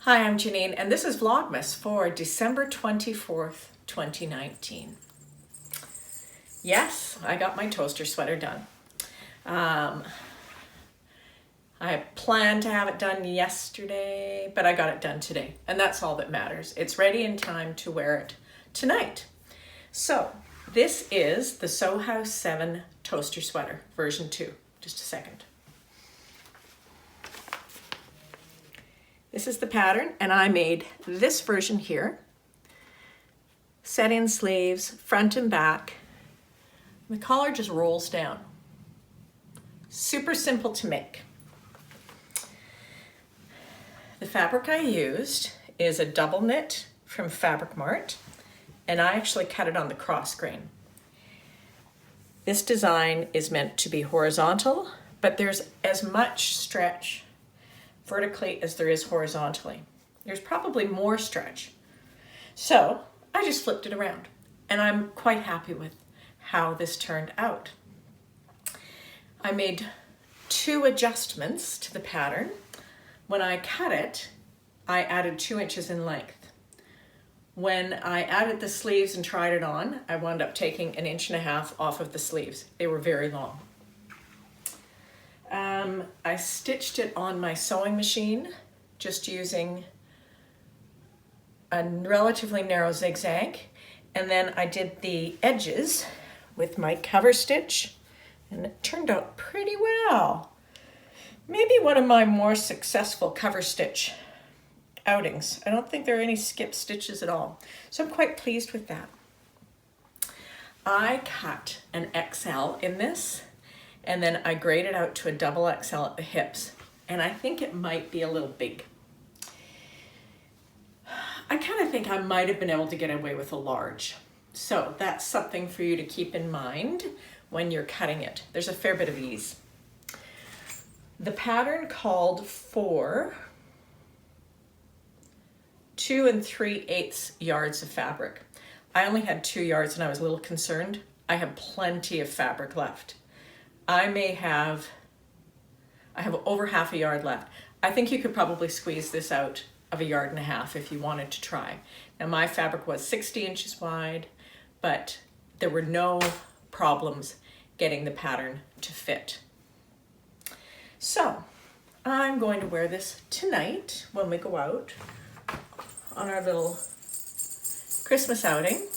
Hi, I'm Janine, and this is Vlogmas for December 24th, 2019. Yes, I got my toaster sweater done. I planned to have it done yesterday, but I got it done today, and that's all that matters. It's ready in time to wear it tonight. So, this is the Sew House 7 toaster sweater, version 2. Just a second. This is the pattern, and I made this version here. Set-in sleeves, front and back. The collar just rolls down. Super simple to make. The fabric I used is a double knit from Fabric Mart, and I actually cut it on the cross grain. This design is meant to be horizontal, but there's as much stretch vertically as there is horizontally. There's probably more stretch. So I just flipped it around, and I'm quite happy with how this turned out. I made 2 adjustments to the pattern. When I cut it, I added 2 inches in length. When I added the sleeves and tried it on, I wound up taking 1.5 inches off of the sleeves. They were very long. I stitched it on my sewing machine, just using a relatively narrow zigzag, and then I did the edges with my cover stitch, and it turned out pretty well. Maybe one of my more successful cover stitch outings. I don't think there are any skip stitches at all, so I'm quite pleased with that. I cut an XL in this, and then I graded out to a double XL at the hips, and I think it might be a little big. I kind of think I might have been able to get away with a large. So that's something for you to keep in mind when you're cutting it. There's a fair bit of ease. The pattern called for 2 3/8 yards of fabric. I only had 2 yards and I was a little concerned. I have plenty of fabric left. I have over half a yard left. I think you could probably squeeze this out of 1.5 yards if you wanted to try. Now my fabric was 60 inches wide, but there were no problems getting the pattern to fit. So I'm going to wear this tonight when we go out on our little Christmas outing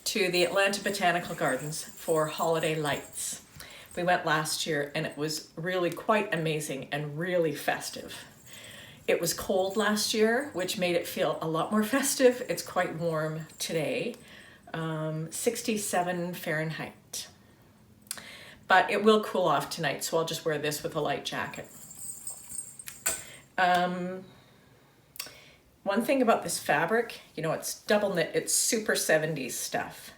to the Atlanta Botanical Gardens for holiday lights. We went last year and it was really quite amazing and really festive. It was cold last year, which made it feel a lot more festive. It's quite warm today, 67 Fahrenheit. But it will cool off tonight, so I'll just wear this with a light jacket. One thing about this fabric, you know, it's double knit, it's super 70s stuff.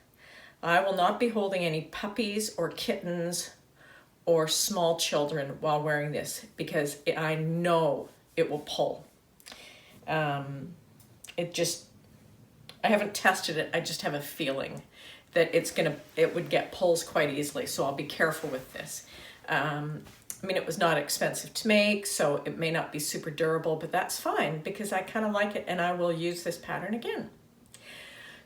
I will not be holding any puppies or kittens or small children while wearing this because I know it will pull. I haven't tested it, I just have a feeling that it would get pulls quite easily, so I'll be careful with this. I mean, it was not expensive to make, so it may not be super durable, but that's fine because I kind of like it and I will use this pattern again.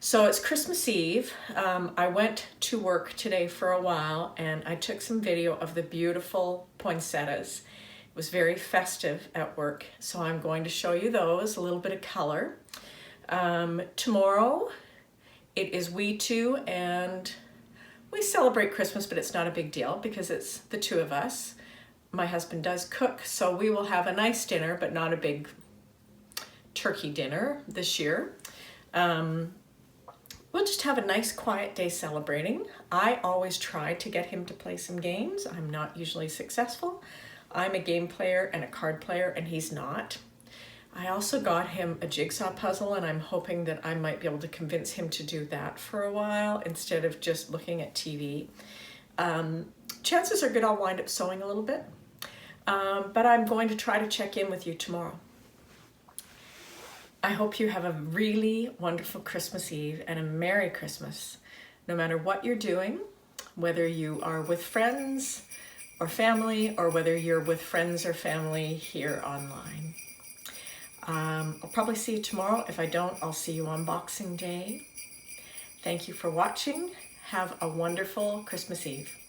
So it's Christmas Eve. I went to work today for a while and I took some video of the beautiful poinsettias. It was very festive at work, so I'm going to show you those, a little bit of color. Tomorrow it is We Two, and we celebrate Christmas, but it's not a big deal because it's the 2 of us. My husband does cook, so we will have a nice dinner, but not a big turkey dinner this year. We'll just have a nice quiet day celebrating. I always try to get him to play some games. I'm not usually successful. I'm a game player and a card player, and he's not. I also got him a jigsaw puzzle, and I'm hoping that I might be able to convince him to do that for a while instead of just looking at TV. Chances are good I'll wind up sewing a little bit, but I'm going to try to check in with you tomorrow. I hope you have a really wonderful Christmas Eve and a Merry Christmas, no matter what you're doing, whether you are with friends or family, or whether you're with friends or family here online. I'll probably see you tomorrow. If I don't, I'll see you on Boxing Day. Thank you for watching. Have a wonderful Christmas Eve.